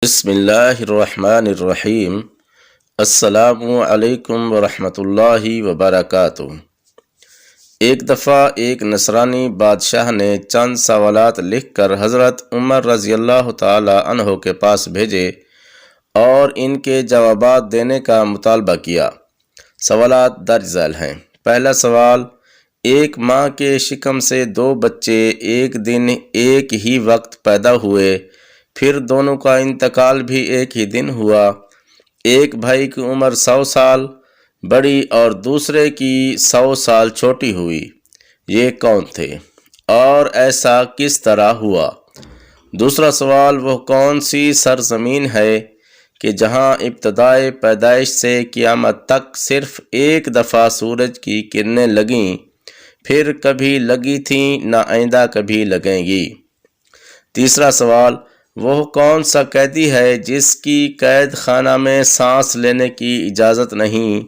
بسم اللہ الرحمن الرحیم۔ السلام علیکم ورحمۃ اللہ وبرکاتہ۔ ایک دفعہ ایک نصرانی بادشاہ نے چند سوالات لکھ کر حضرت عمر رضی اللہ تعالی عنہ کے پاس بھیجے اور ان کے جوابات دینے کا مطالبہ کیا۔ سوالات درج ذیل ہیں۔ پہلا سوال، ایک ماں کے شکم سے دو بچے ایک دن ایک ہی وقت پیدا ہوئے، پھر دونوں کا انتقال بھی ایک ہی دن ہوا۔ ایک بھائی کی عمر 100 سال بڑی اور دوسرے کی 100 سال چھوٹی ہوئی، یہ کون تھے اور ایسا کس طرح ہوا؟ دوسرا سوال، وہ کون سی سرزمین ہے کہ جہاں ابتدائے پیدائش سے قیامت تک صرف ایک دفعہ سورج کی کرنیں لگیں، پھر کبھی لگی تھیں نہ آئندہ کبھی لگیں گی؟ تیسرا سوال، وہ کون سا قیدی ہے جس کی قید خانہ میں سانس لینے کی اجازت نہیں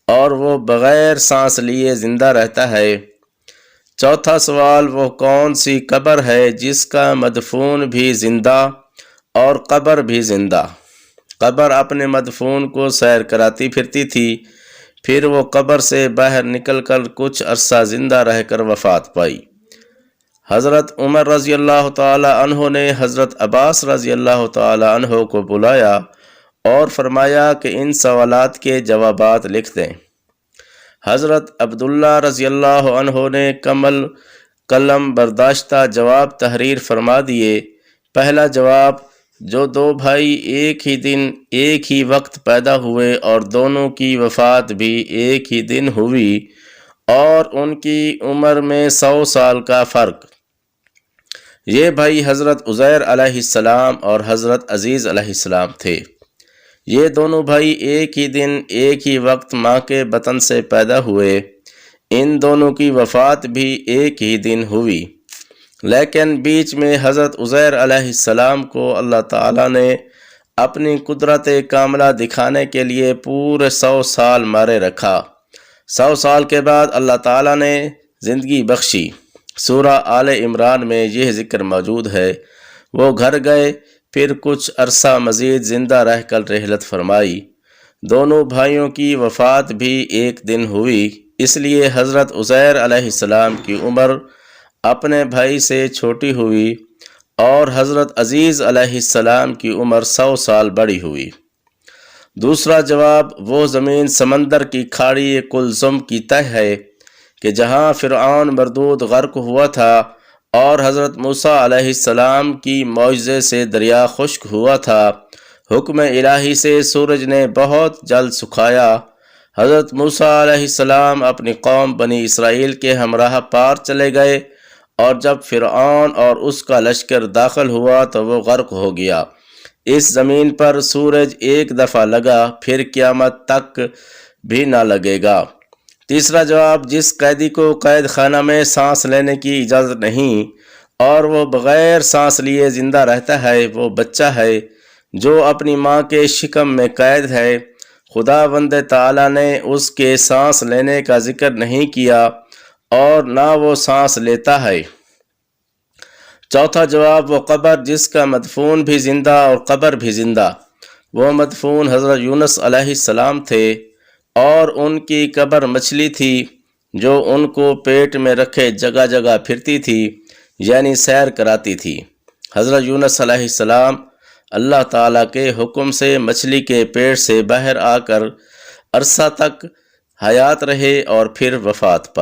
اور وہ بغیر سانس لیے زندہ رہتا ہے؟ چوتھا سوال، وہ کون سی قبر ہے جس کا مدفون بھی زندہ اور قبر بھی زندہ؟ قبر اپنے مدفون کو سیر کراتی پھرتی تھی، پھر وہ قبر سے باہر نکل کر کچھ عرصہ زندہ رہ کر وفات پائی۔ حضرت عمر رضی اللہ تعالی عنہ نے حضرت عباس رضی اللہ تعالی عنہ کو بلایا اور فرمایا کہ ان سوالات کے جوابات لکھ دیں۔ حضرت عبداللہ رضی اللہ عنہ نے قلم برداشتہ جواب تحریر فرما دیے۔ پہلا جواب، جو دو بھائی ایک ہی دن ایک ہی وقت پیدا ہوئے اور دونوں کی وفات بھی ایک ہی دن ہوئی اور ان کی عمر میں 100 سال کا فرق۔ یہ بھائی حضرت عزیر علیہ السلام اور حضرت عزیز علیہ السلام تھے۔ یہ دونوں بھائی ایک ہی دن ایک ہی وقت ماں کے بطن سے پیدا ہوئے۔ ان دونوں کی وفات بھی ایک ہی دن ہوئی، لیکن بیچ میں حضرت عزیر علیہ السلام کو اللہ تعالیٰ نے اپنی قدرت کاملہ دکھانے کے لیے پورے 100 سال مارے رکھا۔ 100 سال کے بعد اللہ تعالیٰ نے زندگی بخشی۔ سورہ آل عمران میں یہ ذکر موجود ہے۔ وہ گھر گئے، پھر کچھ عرصہ مزید زندہ رہ کر رحلت فرمائی۔ دونوں بھائیوں کی وفات بھی ایک دن ہوئی، اس لیے حضرت عزیر علیہ السلام کی عمر اپنے بھائی سے چھوٹی ہوئی اور حضرت عزیز علیہ السلام کی عمر 100 سال بڑی ہوئی۔ دوسرا جواب، وہ زمین سمندر کی کھاڑی کلثم کی تہ ہے کہ جہاں فرعون مردود غرق ہوا تھا اور حضرت موسیٰ علیہ السلام کی معجزے سے دریا خشک ہوا تھا۔ حکم الہی سے سورج نے بہت جلد سکھایا۔ حضرت موسیٰ علیہ السلام اپنی قوم بنی اسرائیل کے ہمراہ پار چلے گئے اور جب فرعون اور اس کا لشکر داخل ہوا تو وہ غرق ہو گیا۔ اس زمین پر سورج ایک دفعہ لگا، پھر قیامت تک بھی نہ لگے گا۔ تیسرا جواب، جس قیدی کو قید خانہ میں سانس لینے کی اجازت نہیں اور وہ بغیر سانس لیے زندہ رہتا ہے، وہ بچہ ہے جو اپنی ماں کے شکم میں قید ہے۔ خداوند تعالیٰ نے اس کے سانس لینے کا ذکر نہیں کیا اور نہ وہ سانس لیتا ہے۔ چوتھا جواب، وہ قبر جس کا مدفون بھی زندہ اور قبر بھی زندہ۔ وہ مدفون حضرت یونس علیہ السلام تھے اور ان کی قبر مچھلی تھی جو ان کو پیٹ میں رکھے جگہ جگہ پھرتی تھی، یعنی سیر کراتی تھی۔ حضرت یونس علیہ السلام اللہ تعالیٰ کے حکم سے مچھلی کے پیٹ سے باہر آ کر عرصہ تک حیات رہے اور پھر وفات پائے۔